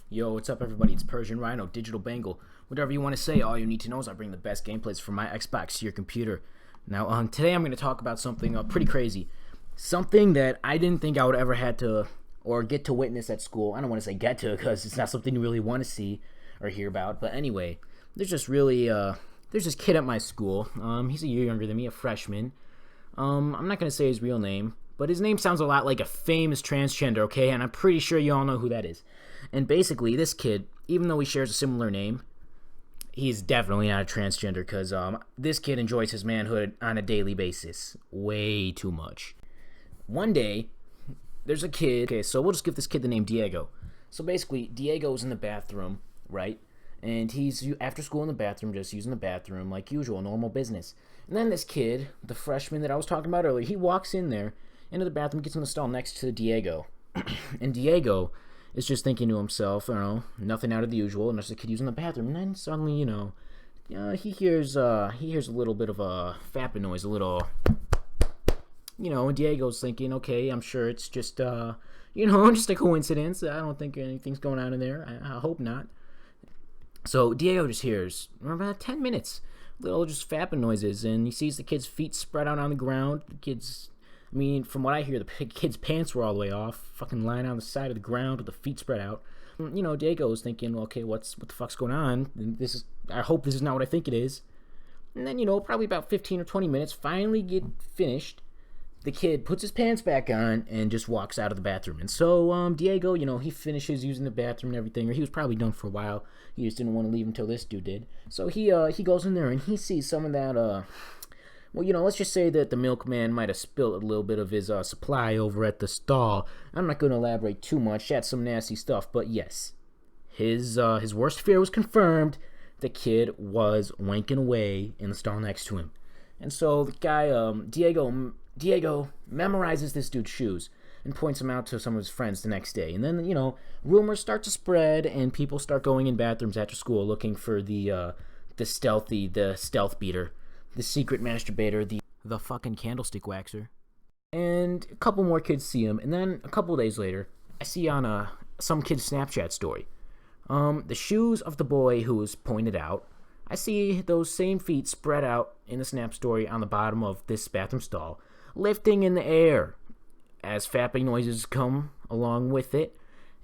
Yo, what's up, everybody? It's Persian Rhino, Digital Bangle. Whatever you want to say, all you need to know is I bring the best gameplays from my Xbox to your computer. Now, today I'm going to talk about something pretty crazy. Something that I didn't think I would ever had to or get to witness at school. I don't want to say get to because it's not something you really want to see or hear about. But anyway, there's this kid at my school. He's a year younger than me, a freshman. I'm not going to say his real name, but his name sounds a lot like a famous transgender, okay? And I'm pretty sure you all know who that is. And basically, this kid, even though he shares a similar name, he's definitely not a transgender because this kid enjoys his manhood on a daily basis. Way too much. One day, there's a kid. Okay, so we'll just give this kid the name Diego. So basically, Diego's in the bathroom, right? And he's after school in the bathroom, just using the bathroom like usual, normal business. And then this kid, the freshman that I was talking about earlier, he walks in there, into the bathroom, gets in the stall next to Diego. And Diego is just thinking to himself, nothing out of the usual, and there's a kid using the bathroom. And then suddenly, he hears a little bit of a fapping noise, a little, and Diego's thinking, okay, I'm sure it's just, just a coincidence. I don't think anything's going on in there. I hope not. So Diego just hears, for about 10 minutes, little just fapping noises, and he sees the kid's feet spread out on the ground. From what I hear, the kid's pants were all the way off, fucking lying on the side of the ground with the feet spread out. Diego was thinking, okay, what the fuck's going on? And I hope this is not what I think it is. And then, probably about 15 or 20 minutes, finally get finished. The kid puts his pants back on and just walks out of the bathroom. And so, Diego, he finishes using the bathroom and everything, or he was probably done for a while. He just didn't want to leave until this dude did. So he goes in there and he sees some of that, let's just say that the milkman might have spilled a little bit of his supply over at the stall. I'm not going to elaborate too much. That's some nasty stuff. But yes, his worst fear was confirmed. The kid was wanking away in the stall next to him. And so the guy, Diego memorizes this dude's shoes and points him out to some of his friends the next day. And then, rumors start to spread and people start going in bathrooms after school looking for the stealth beater. The secret masturbator, the fucking candlestick waxer. And a couple more kids see him, and then a couple days later, I see on some kid's Snapchat story, the shoes of the boy who was pointed out. I see those same feet spread out in the Snap story on the bottom of this bathroom stall, lifting in the air as fapping noises come along with it.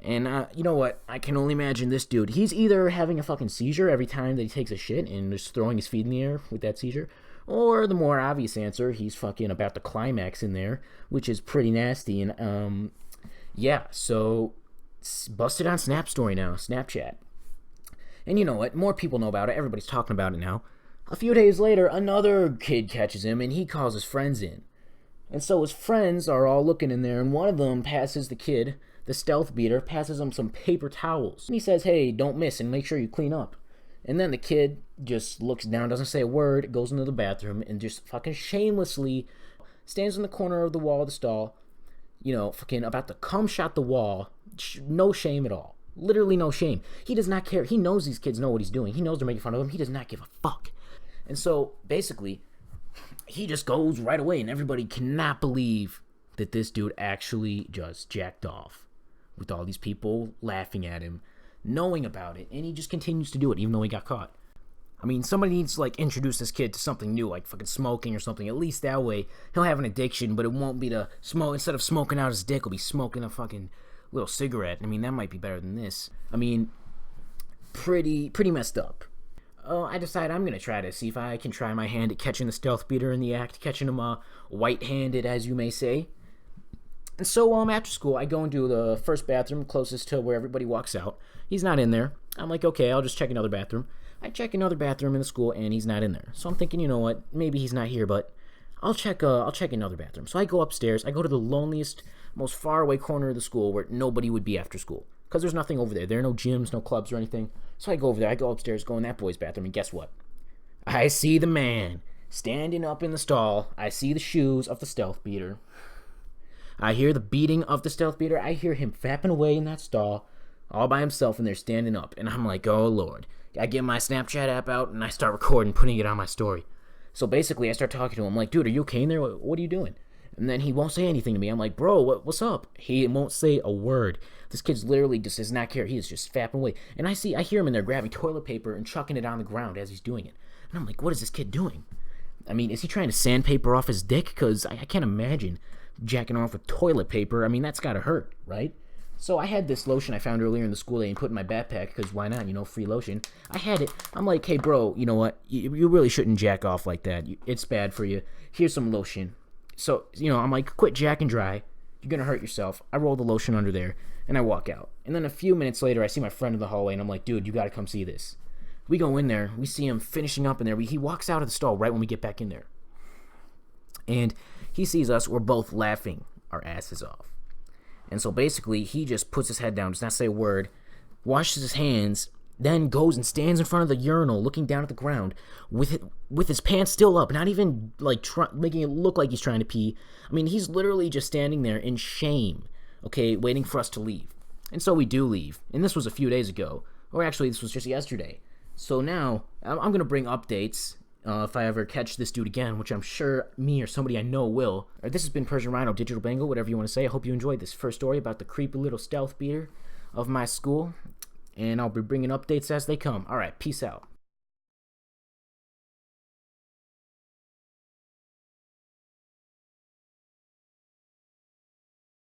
And you know what? I can only imagine this dude. He's either having a fucking seizure every time that he takes a shit and just throwing his feet in the air with that seizure, or the more obvious answer, he's fucking about to climax in there, which is pretty nasty. And so busted on Snap Story now, Snapchat. And you know what? More people know about it. Everybody's talking about it now. A few days later, another kid catches him and he calls his friends in. And so his friends are all looking in there, and one of them passes the kid, the stealth beater, passes him some paper towels. And he says, hey, don't miss and make sure you clean up. And then the kid just looks down, doesn't say a word, goes into the bathroom, and just fucking shamelessly stands in the corner of the wall of the stall, fucking about to cum shot the wall. No shame at all. Literally no shame. He does not care. He knows these kids know what he's doing. He knows they're making fun of him. He does not give a fuck. And so, basically, he just goes right away, and everybody cannot believe that this dude actually just jacked off with all these people laughing at him, knowing about it, and he just continues to do it even though he got caught. Somebody needs to introduce this kid to something new, like fucking smoking or something. At least that way he'll have an addiction, but it won't be to smoke. Instead of smoking out his dick, he'll be smoking a fucking little cigarette. That might be better than this. Pretty messed up. I decide I'm gonna try to see if I can try my hand at catching the stealth beater in the act, catching him white-handed, as you may say. And so after school, I go into the first bathroom closest to where everybody walks out. He's not in there. I'm like, okay, I'll just check another bathroom. I check another bathroom in the school, and he's not in there. So I'm thinking, you know what? Maybe he's not here, but I'll check another bathroom. So I go upstairs. I go to the loneliest, most faraway corner of the school where nobody would be after school, because there's nothing over there. There are no gyms, no clubs or anything. So I go over there. I go upstairs, go in that boy's bathroom, and guess what? I see the man standing up in the stall. I see the shoes of the stealth beater. I hear the beating of the stealth beater. I hear him fapping away in that stall all by himself, and they're standing up. And I'm like, oh, Lord. I get my Snapchat app out, and I start recording, putting it on my story. So basically, I start talking to him. I'm like, dude, are you okay in there? What are you doing? And then he won't say anything to me. I'm like, bro, what's up? He won't say a word. This kid's literally just does not care. He is just fapping away. And I hear him in there grabbing toilet paper and chucking it on the ground as he's doing it. And I'm like, what is this kid doing? I mean, is he trying to sandpaper off his dick? Because I can't imagine jacking off with toilet paper. I mean, that's got to hurt, right? So I had this lotion I found earlier in the school day and put in my backpack because why not, free lotion. I had it. I'm like, hey, bro, you know what? You really shouldn't jack off like that. It's bad for you. Here's some lotion. So, I'm like, quit jacking dry. You're going to hurt yourself. I roll the lotion under there and I walk out. And then a few minutes later, I see my friend in the hallway and I'm like, dude, you got to come see this. We go in there. We see him finishing up in there. He walks out of the stall right when we get back in there. And he sees us. We're both laughing our asses off. And so basically, he just puts his head down, does not say a word, washes his hands, then goes and stands in front of the urinal looking down at the ground with his pants still up, not even like making it look like he's trying to pee. I mean, he's literally just standing there in shame, okay, waiting for us to leave. And so we do leave. And this was a few days ago. Or actually, this was just yesterday. So now, I'm going to bring updates if I ever catch this dude again, which I'm sure me or somebody I know will. This has been Persian Rhino, Digital Bengal, whatever you want to say. I hope you enjoyed this first story about the creepy little stealth beater of my school. And I'll be bringing updates as they come. All right, peace out.